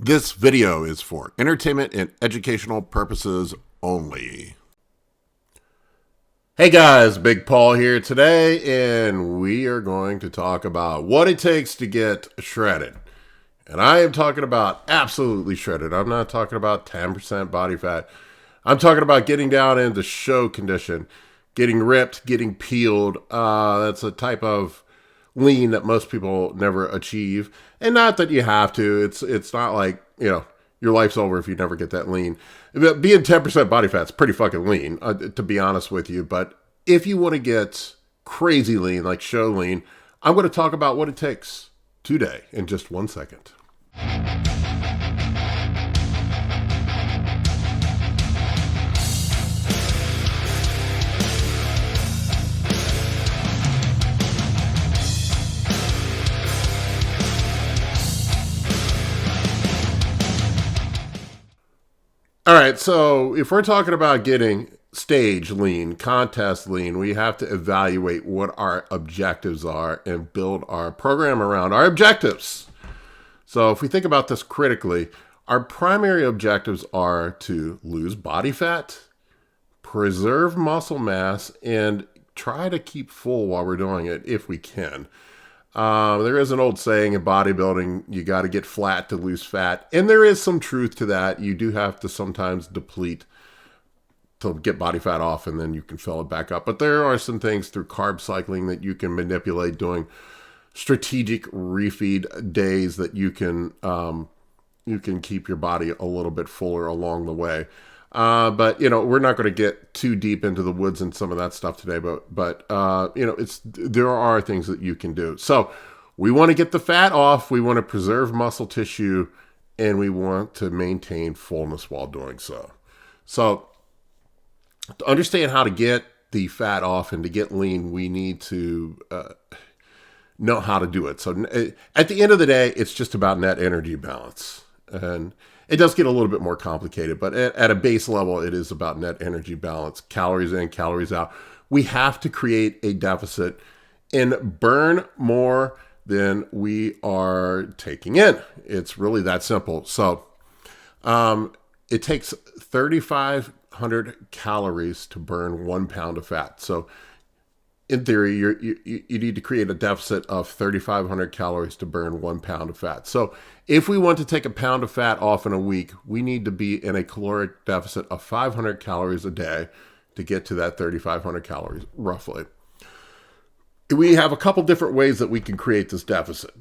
This video is for entertainment and educational purposes only. Hey guys, Big Paul here today, and we are going to talk about what it takes to get shredded. And I am talking about absolutely shredded. I'm not talking about 10% body fat. I'm talking about getting down into show condition, getting ripped, getting peeled. That's a type of lean that most people never achieve. And not that you have to. It's not like, your life's over if you never get that lean. Being 10% body fat is pretty fucking lean, to be honest with you. But if you want to get crazy lean, like show lean, I'm going to talk about what it takes today in just 1 second. All right, so if we're talking about getting stage lean, contest lean, we have to evaluate what our objectives are and build our program around our objectives. So if we think about this critically, our primary objectives are to lose body fat, preserve muscle mass, and try to keep full while we're doing it if we can. There is an old saying in bodybuilding, you got to get flat to lose fat. And there is some truth to that. You do have to sometimes deplete to get body fat off, and then you can fill it back up. But there are some things through carb cycling that you can manipulate, doing strategic refeed days that you can keep your body a little bit fuller along the way. But we're not going to get too deep into the woods and some of that stuff today, but there are things that you can do. So we want to get the fat off, we want to preserve muscle tissue, and we want to maintain fullness while doing so. So to understand how to get the fat off and to get lean, we need to know how to do it. So at the end of the day, it's just about net energy balance. And it does get a little bit more complicated, but at a base level, it is about net energy balance, calories in, calories out. We have to create a deficit and burn more than we are taking in. It's really that simple. So it takes 3,500 calories to burn 1 pound of fat. So in theory, you need to create a deficit of 3,500 calories to burn 1 pound of fat. So if we want to take a pound of fat off in a week, we need to be in a caloric deficit of 500 calories a day to get to that 3,500 calories, roughly. We have a couple different ways that we can create this deficit.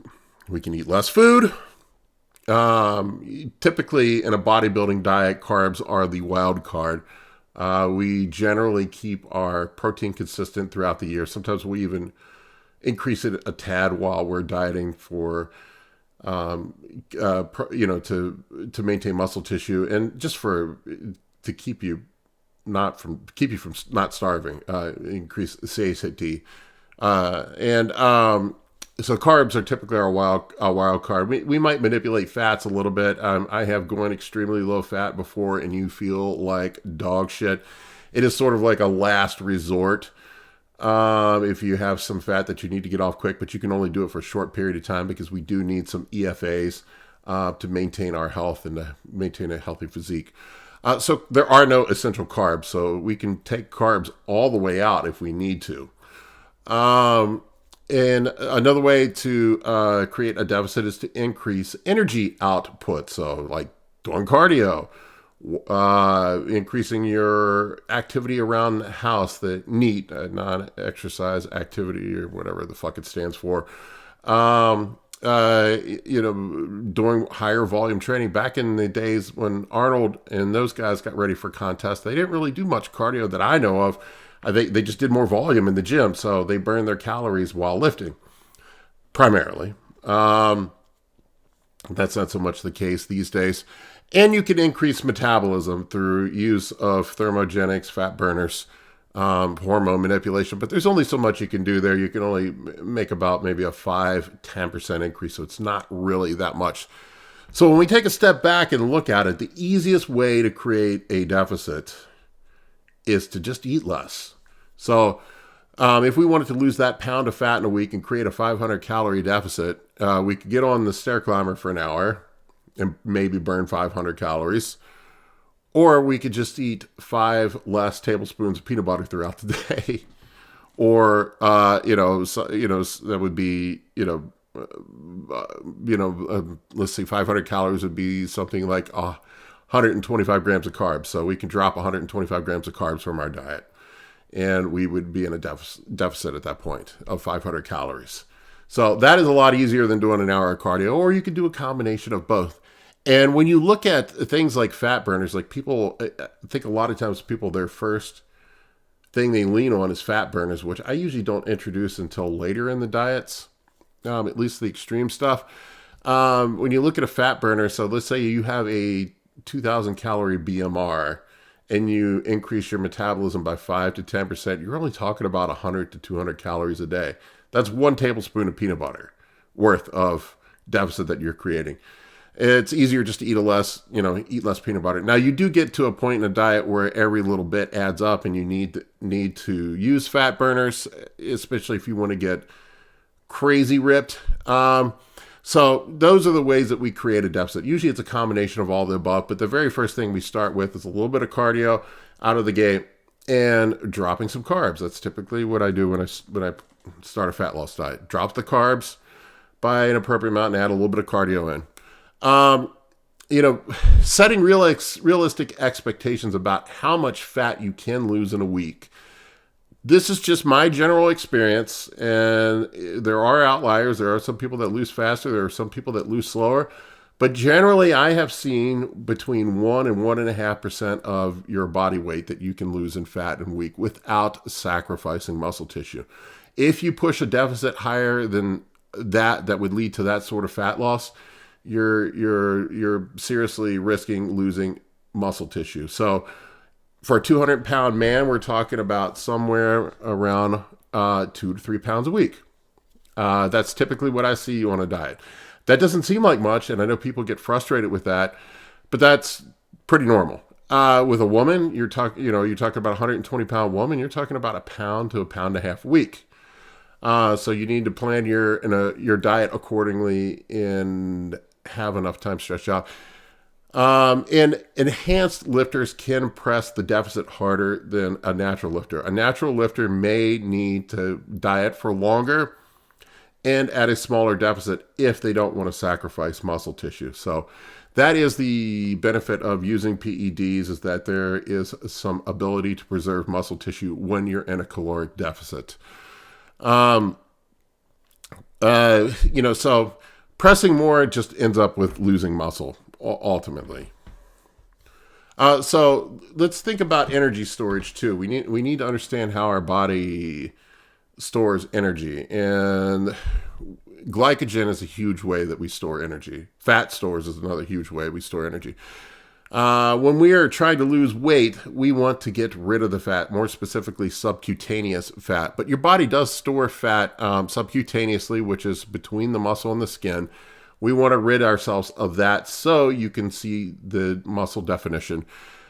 We can eat less food. Typically, in a bodybuilding diet, carbs are the wild card. We generally keep our protein consistent throughout the year. Sometimes we even increase it a tad while we're dieting for, to maintain muscle tissue and just to keep you from not starving. Increase satiety, so carbs are typically our wild card. We might manipulate fats a little bit. I have gone extremely low fat before, and you feel like dog shit. It is sort of like a last resort. If you have some fat that you need to get off quick, but you can only do it for a short period of time because we do need some EFAs to maintain our health and to maintain a healthy physique. So there are no essential carbs, so we can take carbs all the way out if we need to. And another way to create a deficit is to increase energy output. So like doing cardio, increasing your activity around the house, the NEAT, non-exercise activity, or whatever the fuck it stands for. Doing higher volume training. Back in the days when Arnold and those guys got ready for contests, they didn't really do much cardio that I know of. They just did more volume in the gym, so they burned their calories while lifting, primarily. That's not so much the case these days. And you can increase metabolism through use of thermogenics, fat burners, hormone manipulation. But there's only so much you can do there. You can only make about maybe a 5-10% increase, so it's not really that much. So when we take a step back and look at it, the easiest way to create a deficit is to just eat less. So if we wanted to lose that pound of fat in a week and create a 500 calorie deficit, we could get on the stair climber for an hour, and maybe burn 500 calories. Or we could just eat 5 less tablespoons of peanut butter throughout the day. Or, that would be, let's see, 500 calories would be something like 125 grams of carbs. So we can drop 125 grams of carbs from our diet. And we would be in a deficit at that point of 500 calories. So that is a lot easier than doing an hour of cardio, or you could do a combination of both. And when you look at things like fat burners, like people, I think a lot of times people, their first thing they lean on is fat burners, which I usually don't introduce until later in the diets, at least the extreme stuff. When you look at a fat burner, so let's say you have a 2,000 calorie BMR and you increase your metabolism by 5 to 10%, you're only talking about 100 to 200 calories a day. That's 1 tablespoon of peanut butter worth of deficit that you're creating. It's easier just to eat less peanut butter. Now, you do get to a point in a diet where every little bit adds up, and you need to use fat burners, especially if you want to get crazy ripped. So those are the ways that we create a deficit. Usually it's a combination of all the above, but the very first thing we start with is a little bit of cardio out of the gate and dropping some carbs. That's typically what I do when I start a fat loss diet. Drop the carbs by an appropriate amount and add a little bit of cardio in. Setting realistic expectations about how much fat you can lose in a week. This is just my general experience, and there are outliers. There are some people that lose faster. There are some people that lose slower. But generally, I have seen between 1 and 1.5% of your body weight that you can lose in fat in a week without sacrificing muscle tissue. If you push a deficit higher than that would lead to that sort of fat loss, you're seriously risking losing muscle tissue. So for a 200-pound man, we're talking about somewhere around 2 to 3 pounds a week. That's typically what I see on a diet. That doesn't seem like much, and I know people get frustrated with that, but that's pretty normal. With a woman, you're talking about a 120-pound woman, you're talking about a pound to a pound and a half a week. So you need to plan your diet accordingly and have enough time stretched out. And enhanced lifters can press the deficit harder than a natural lifter. A natural lifter may need to diet for longer and at a smaller deficit if they don't want to sacrifice muscle tissue. So that is the benefit of using PEDs, is that there is some ability to preserve muscle tissue when you're in a caloric deficit. So pressing more just ends up with losing muscle ultimately. So let's think about energy storage too. We need to understand how our body stores energy, and glycogen is a huge way that we store energy. Fat stores is another huge way we store energy. When we are trying to lose weight, we want to get rid of the fat, more specifically subcutaneous fat. But your body does store fat subcutaneously, which is between the muscle and the skin. We want to rid ourselves of that so you can see the muscle definition.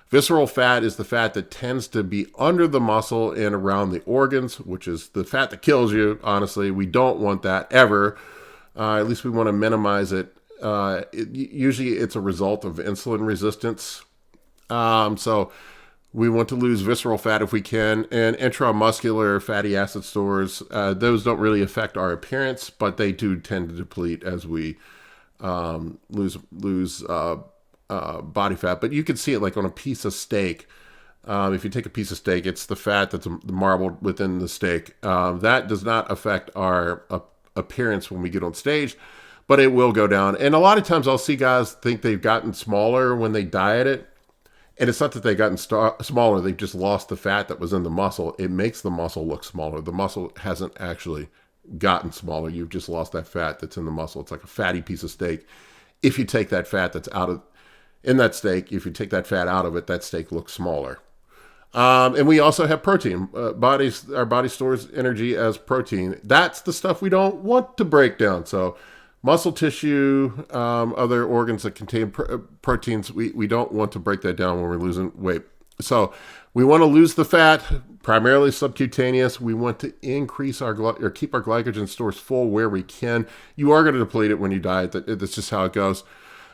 Visceral fat is the fat that tends to be under the muscle and around the organs, which is the fat that kills you. Honestly, we don't want that ever. At least we want to minimize it. Usually it's a result of insulin resistance. So we want to lose visceral fat if we can. And intramuscular fatty acid stores, those don't really affect our appearance, but they do tend to deplete as we lose body fat. But you can see it like on a piece of steak. If you take a piece of steak, it's the fat that's marbled within the steak. That does not affect our appearance when we get on stage, but it will go down. And a lot of times I'll see guys think they've gotten smaller when they diet it. And it's not that they've gotten smaller. They've just lost the fat that was in the muscle. It makes the muscle look smaller. The muscle hasn't actually gotten smaller. You've just lost that fat that's in the muscle. It's like a fatty piece of steak. If you take that fat that's in that steak, if you take that fat out of it, that steak looks smaller. And we also have protein. Our body stores energy as protein. That's the stuff we don't want to break down. So muscle tissue, other organs that contain proteins, we don't want to break that down when we're losing weight. So we want to lose the fat, primarily subcutaneous. We want to increase or keep our glycogen stores full where we can. You are going to deplete it when you diet. That's just how it goes.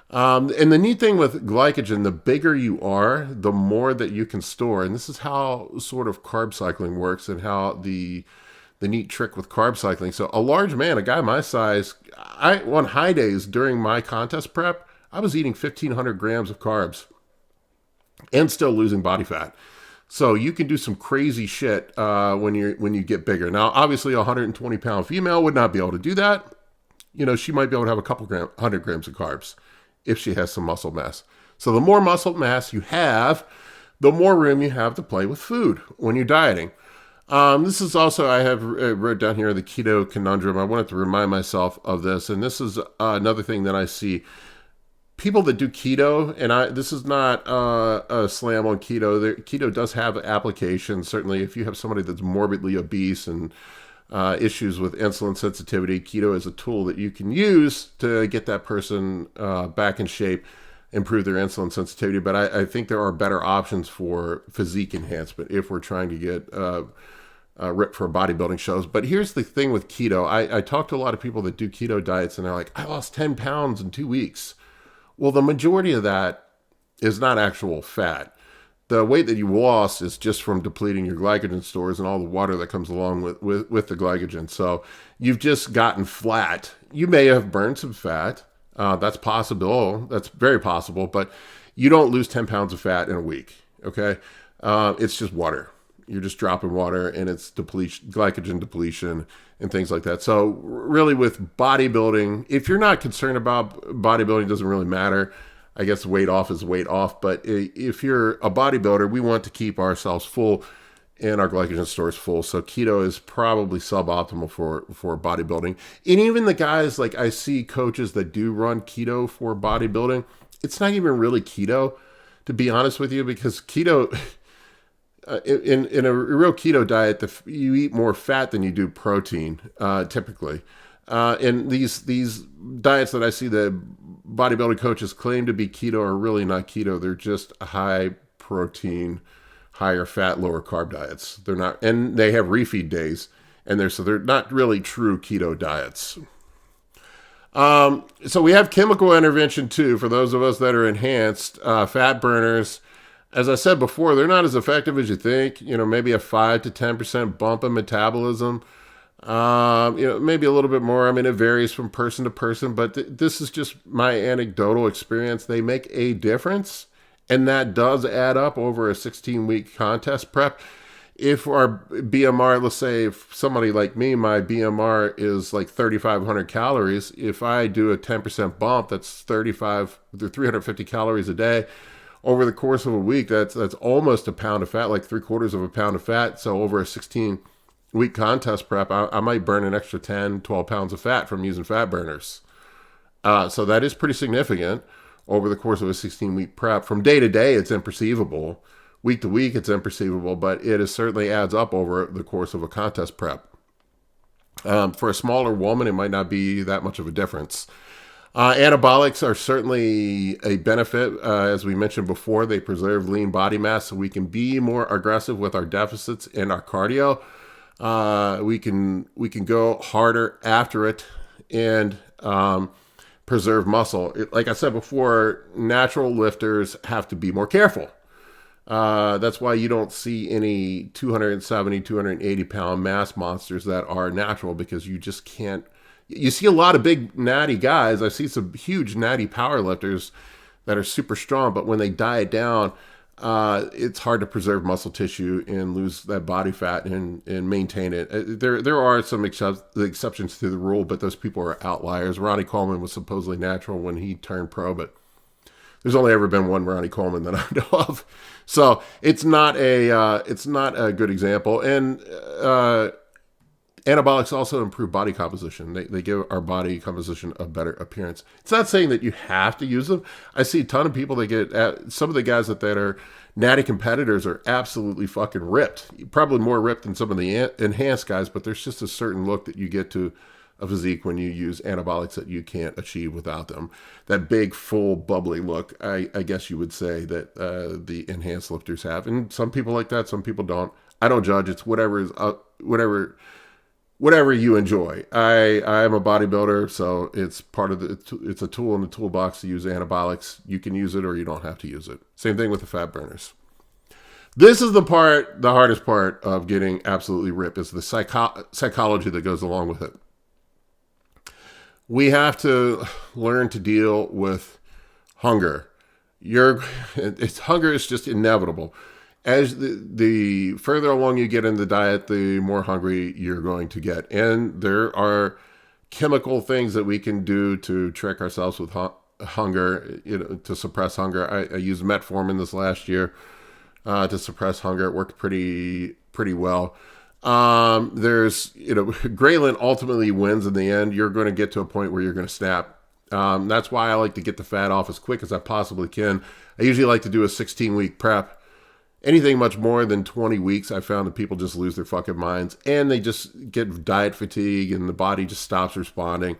And the neat thing with glycogen, the bigger you are, the more that you can store. And this is how sort of carb cycling works, and how the neat trick with carb cycling. So a large man, a guy my size, on high days during my contest prep, I was eating 1,500 grams of carbs and still losing body fat. So you can do some crazy shit when you get bigger. Now, obviously, a 120-pound female would not be able to do that. She might be able to have a couple 100 grams of carbs if she has some muscle mass. So the more muscle mass you have, the more room you have to play with food when you're dieting. This is also, I have wrote down here, the keto conundrum. I wanted to remind myself of this. And this is another thing that I see. People that do keto, and this is not a slam on keto. Keto does have applications. Certainly, if you have somebody that's morbidly obese and issues with insulin sensitivity, keto is a tool that you can use to get that person back in shape, improve their insulin sensitivity. But I think there are better options for physique enhancement if we're trying to get ripped for bodybuilding shows. But here's the thing with keto. I talk to a lot of people that do keto diets, and they're like, I lost 10 pounds in 2 weeks. Well, the majority of that is not actual fat. The weight that you lost is just from depleting your glycogen stores and all the water that comes along with the glycogen. So you've just gotten flat. You may have burned some fat. That's possible. That's very possible. But you don't lose 10 pounds of fat in a week. Okay? It's just water. You're just dropping water, and it's glycogen depletion and things like that. So really with bodybuilding, if you're not concerned about bodybuilding, it doesn't really matter. I guess weight off is weight off. But if you're a bodybuilder, we want to keep ourselves full and our glycogen stores full. So keto is probably suboptimal for bodybuilding. And even the guys, like I see coaches that do run keto for bodybuilding, it's not even really keto, to be honest with you, because keto... in a real keto diet, you eat more fat than you do protein, typically. And these diets that I see the bodybuilding coaches claim to be keto are really not keto. They're just high protein, higher fat, lower carb diets. They're not, and they have refeed days, and they're not really true keto diets. So we have chemical intervention too for those of us that are enhanced fat burners. As I said before, they're not as effective as you think. Maybe a 5 to 10% bump in metabolism. Maybe a little bit more. I mean, it varies from person to person, but this is just my anecdotal experience. They make a difference, and that does add up over a 16-week contest prep. If our BMR, let's say if somebody like me, my BMR is like 3,500 calories. If I do a 10% bump, that's 350 calories a day. Over the course of a week, that's almost a pound of fat, like 3/4 of a pound of fat. So over a 16-week contest prep, I might burn an extra 10, 12 pounds of fat from using fat burners. So that is pretty significant over the course of a 16-week prep. From day to day, it's imperceivable. Week to week, it's imperceivable, but it certainly adds up over the course of a contest prep. For a smaller woman, it might not be that much of a difference. Anabolics are certainly a benefit. As we mentioned before, they preserve lean body mass so we can be more aggressive with our deficits and our cardio. We can go harder after it and preserve muscle. Like I said before, natural lifters have to be more careful. That's why you don't see any 270, 280 pound mass monsters that are natural, because you just can't. You see a lot of big natty guys. I see some huge natty powerlifters that are super strong, but when they diet down, it's hard to preserve muscle tissue and lose that body fat and maintain it. There are some exceptions to the rule, but those people are outliers. Ronnie Coleman was supposedly natural when he turned pro, but there's only ever been one Ronnie Coleman that I know of. So it's not a good example. And anabolics also improve body composition. They give our body composition a better appearance. It's not saying that you have to use them. I see a ton of people that get, some of the guys that are natty competitors are absolutely fucking ripped. Probably more ripped than some of the enhanced guys, but there's just a certain look that you get to a physique when you use anabolics that you can't achieve without them. That big, full, bubbly look, I guess you would say that the enhanced lifters have. And some people like that, some people don't. I don't judge. It's whatever whatever you enjoy. I am a bodybuilder, so it's part of it's a tool in the toolbox to use anabolics. You can use it or you don't have to use it. Same thing with the fat burners. This is the hardest part of getting absolutely ripped is the psychology that goes along with it. We have to learn to deal with hunger. Hunger is just inevitable. As the further along you get in the diet, the more hungry you're going to get. And there are chemical things that we can do to trick ourselves with hunger, to suppress hunger. I used metformin this last year to suppress hunger. It worked pretty well. There's, ghrelin ultimately wins in the end. You're going to get to a point where you're going to snap. That's why I like to get the fat off as quick as I possibly can. I usually like to do a 16-week prep. Anything much more than 20 weeks, I found that people just lose their fucking minds and they just get diet fatigue and the body just stops responding.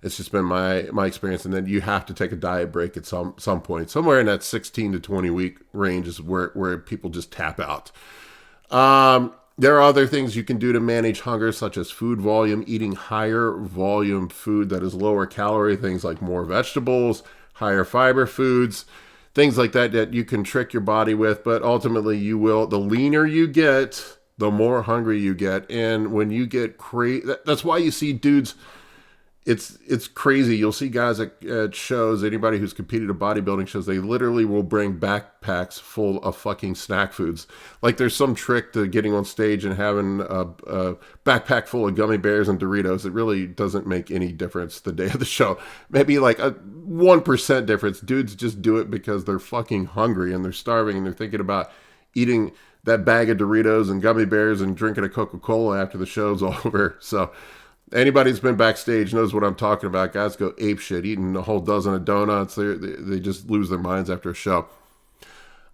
It's just been my experience. And then you have to take a diet break at some point. Somewhere in that 16 to 20 week range is where people just tap out. There are other things you can do to manage hunger, such as food volume, eating higher volume food that is lower calorie, things like more vegetables, higher fiber foods, things like that you can trick your body with. But ultimately, the leaner you get, the more hungry you get. And when you get crazy, that's why you see dudes, it's crazy. You'll see guys at shows, anybody who's competed at bodybuilding shows, they literally will bring backpacks full of fucking snack foods. Like there's some trick to getting on stage and having a backpack full of gummy bears and Doritos. It really doesn't make any difference the day of the show. Maybe like a 1% difference. Dudes just do it because they're fucking hungry and they're starving and they're thinking about eating that bag of Doritos and gummy bears and drinking a Coca-Cola after the show's over. So anybody who's been backstage knows what I'm talking about. Guys go apeshit, eating a whole dozen of donuts. They just lose their minds after a show.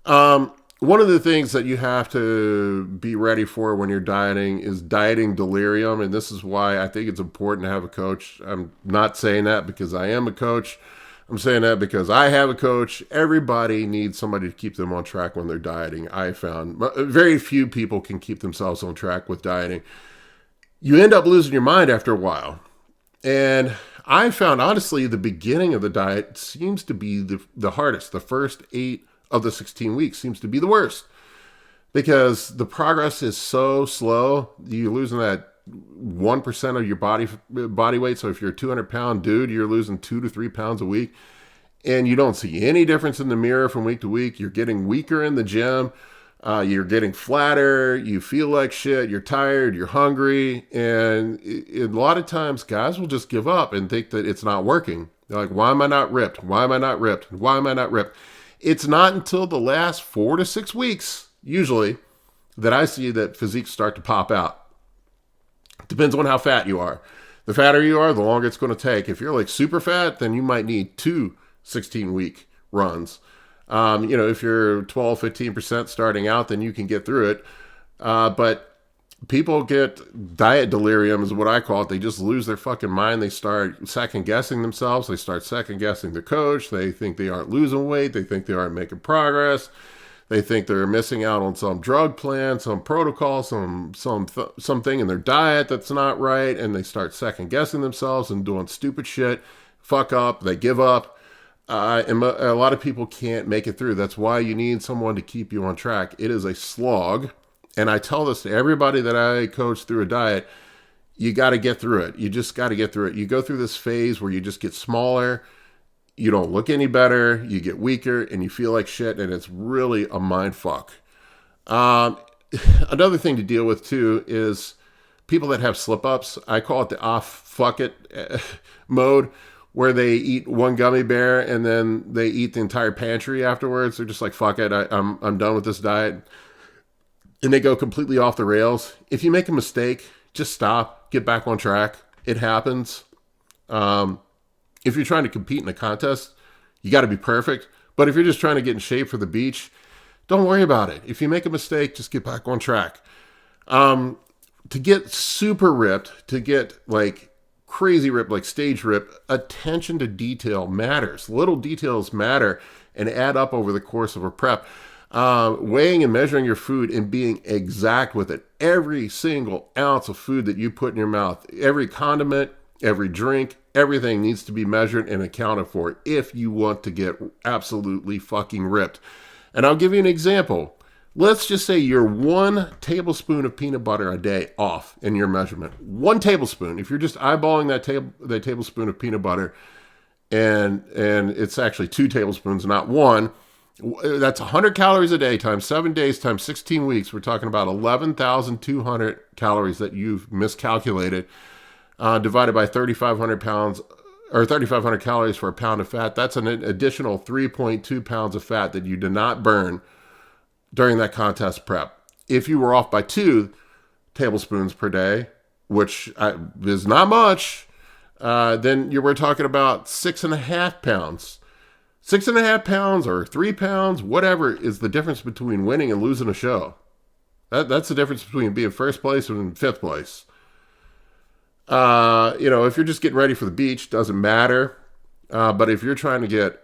One of the things that you have to be ready for when you're dieting is dieting delirium. And this is why I think it's important to have a coach. I'm not saying that because I am a coach. I'm saying that because I have a coach. Everybody needs somebody to keep them on track when they're dieting. I found very few people can keep themselves on track with dieting. You end up losing your mind after a while. And I found, honestly, the beginning of the diet seems to be the hardest. The first 8 of the 16 weeks seems to be the worst because the progress is so slow. You're losing that 1% of your body weight. So if you're a 200-pound dude, you're losing 2 to 3 pounds a week. And you don't see any difference in the mirror from week to week. You're getting weaker in the gym. You're getting flatter, you feel like shit, you're tired, you're hungry, and a lot of times guys will just give up and think that it's not working. They're like, why am I not ripped? Why am I not ripped? Why am I not ripped? It's not until the last 4 to 6 weeks, usually, that I see that physiques start to pop out. Depends on how fat you are. The fatter you are, the longer it's going to take. If you're like super fat, then you might need 2 16-week runs. If you're 12, 15% starting out, then you can get through it. But people get diet delirium is what I call it. They just lose their fucking mind. They start second guessing themselves. They start second guessing their coach. They think they aren't losing weight. They think they aren't making progress. They think they're missing out on some drug plan, some protocol, something in their diet that's not right. And they start second guessing themselves and doing stupid shit. Fuck up. They give up. And a lot of people can't make it through. That's why you need someone to keep you on track. It is a slog. And I tell this to everybody that I coach through a diet. You got to get through it. You just got to get through it. You go through this phase where you just get smaller. You don't look any better. You get weaker and you feel like shit. And it's really a mind fuck. Another thing to deal with too is people that have slip ups. I call it the fuck it mode, where they eat one gummy bear and then they eat the entire pantry afterwards. They're just like, fuck it, I'm done with this diet. And they go completely off the rails. If you make a mistake, just stop, get back on track. It happens. If you're trying to compete in a contest, you got to be perfect. But if you're just trying to get in shape for the beach, don't worry about it. If you make a mistake, just get back on track. To get super ripped, to get like crazy rip, like stage rip, attention to detail matters. Little details matter and add up over the course of a prep. weighing and measuring your food and being exact with it. Every single ounce of food that you put in your mouth, every condiment, every drink, everything needs to be measured and accounted for if you want to get absolutely fucking ripped. And I'll give you an example. Let's just say you're 1 tablespoon of peanut butter a day off in your measurement. 1 tablespoon. If you're just eyeballing that tablespoon of peanut butter, and it's actually 2 tablespoons, not 1, that's 100 calories a day times 7 days times 16 weeks. We're talking about 11,200 calories that you've miscalculated, divided by 3,500 pounds or 3,500 calories for a pound of fat. That's an additional 3.2 pounds of fat that you did not burn during that contest prep. If you were off by 2 tablespoons per day, which is not much, then you were talking about 6.5 pounds. 6.5 pounds or 3 pounds, whatever is the difference between winning and losing a show. That's the difference between being first place and 5th place. If you're just getting ready for the beach, doesn't matter. But if you're trying to get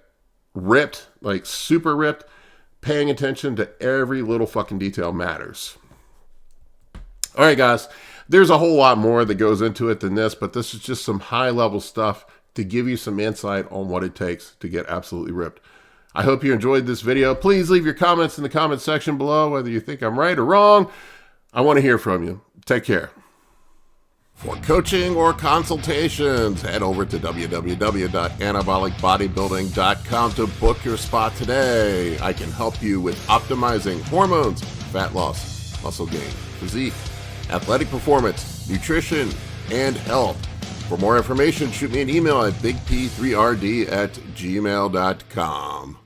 ripped, like super ripped, paying attention to every little fucking detail matters. All right, guys, there's a whole lot more that goes into it than this, but this is just some high level stuff to give you some insight on what it takes to get absolutely ripped. I hope you enjoyed this video. Please leave your comments in the comment section below, whether you think I'm right or wrong. I want to hear from you. Take care. For coaching or consultations, head over to www.anabolicbodybuilding.com to book your spot today. I can help you with optimizing hormones, fat loss, muscle gain, physique, athletic performance, nutrition, and health. For more information, shoot me an email at bigp3rd@gmail.com.